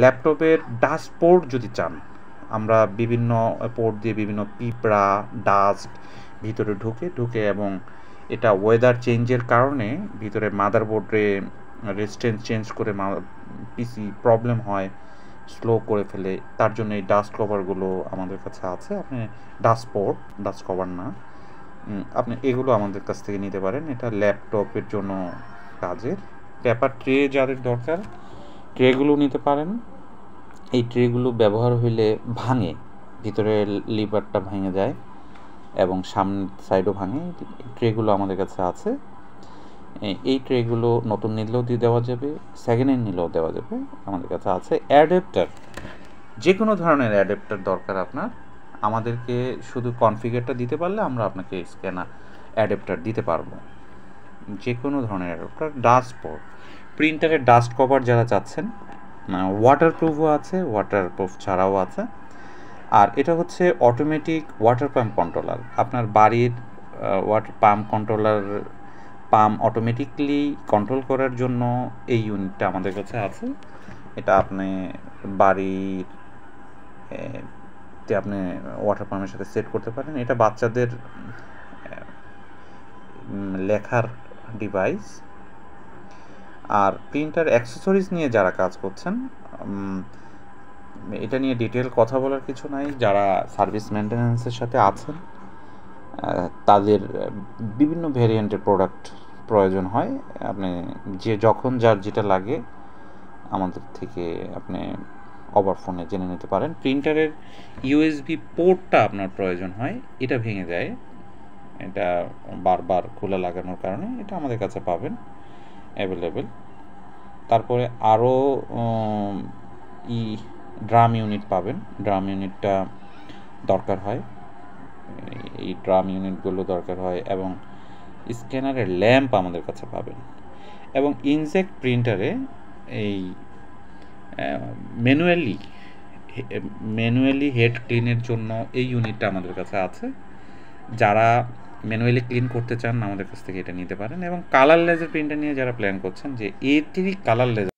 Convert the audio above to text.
ল্যাপটপের ড্যাশবোর্ড যদি চান, আমরা বিভিন্ন পোর্ট দিয়ে বিভিন্ন পিঁপড়া ডাস্ট ভিতরে ঢুকে এবং এটা ওয়েদার চেঞ্জের কারণে ভিতরে মাদারবোর্ডে রেজিস্ট্যান্স চেঞ্জ করে পিসি প্রবলেম হয়, স্লো করে ফেলে। তার জন্য এই ডাস্ট কভারগুলো আমাদের কাছে আছে। আপনি ডাস্ট কভার না, আপনি এগুলো আমাদের কাছ থেকে নিতে পারেন। এটা ল্যাপটপের জন্য কাজের। পেপার ট্রে যাদের দরকার, ট্রেগুলো নিতে পারেন। এই ট্রেগুলো ব্যবহার হইলে ভাঙে, ভিতরে লিভারটা ভেঙে যায় এবং সামনের সাইডও ভাঙে। ট্রেগুলো আমাদের কাছে আছে। এই ট্রেগুলো নতুন নিলেও দিয়ে দেওয়া যাবে, সেকেন্ড হ্যান্ড নিলেও দেওয়া যাবে, আমাদের কাছে আছে। অ্যাডাপ্টার, যে কোনো ধরনের অ্যাডাপ্টার দরকার আপনার, আমাদেরকে শুধু কনফিগারটা দিতে পারলে আমরা আপনাকে স্ক্যানার অ্যাডাপ্টার দিতে পারবো। যে কোনো ধরনের অ্যাডাপ্টার। ডাস্টবোর্ড, প্রিন্টারের ডাস্ট কভার যারা চাচ্ছেন, ওয়াটারপ্রুফও আছে, ওয়াটারপ্রুফ ছাড়াও আছে। আর এটা হচ্ছে অটোমেটিক ওয়াটার পাম্প কন্ট্রোলার। আপনার বাড়ির water pump controller, pump automatically control করার জন্য এই ইউনিটটা আমাদের কাছে আছে। এটা আপনি বাড়ির আপনি ওয়াটার পাম্পের সাথে সেট করতে পারেন। এটা বাচ্চাদের লেখার ডিভাইস। আর প্রিন্টার অ্যাক্সেসরিজ নিয়ে যারা কাজ করছেন, এটা নিয়ে ডিটেল কথা বলার কিছু নাই। যারা সার্ভিস মেনটেন্যান্সের সাথে আছেন, তাদের বিভিন্ন ভেরিয়েন্টের প্রোডাক্ট প্রয়োজন হয়। আপনি যখন যার যেটা লাগে আমাদের থেকে আপনি ওভার ফোনে জেনে নিতে পারেন। প্রিন্টারের ইউএসবি পোর্টটা আপনার প্রয়োজন হয়, এটা ভেঙে যায়, এটা বারবার খোলা লাগানোর কারণে। এটা আমাদের কাছে পাবেন অ্যাভেলেবেল। তারপরে আরও ড্রাম ইউনিট পাবেন। ড্রাম ইউনিটটা দরকার হয়, এই ড্রাম ইউনিটগুলো দরকার হয়। এবং স্ক্যানারের ল্যাম্প আমাদের কাছে পাবেন। এবং ইনজেক্ট প্রিন্টারে এই ম্যানুয়ালি হেড ক্লিনের জন্য এই ইউনিটটা আমাদের কাছে আছে। যারা ম্যানুয়ালি ক্লিন করতে চান আমাদের কাছ থেকে এটা নিতে পারেন। এবং কালার লেজার প্রিন্টার নিয়ে যারা প্ল্যান করছেন যে কালার লেজার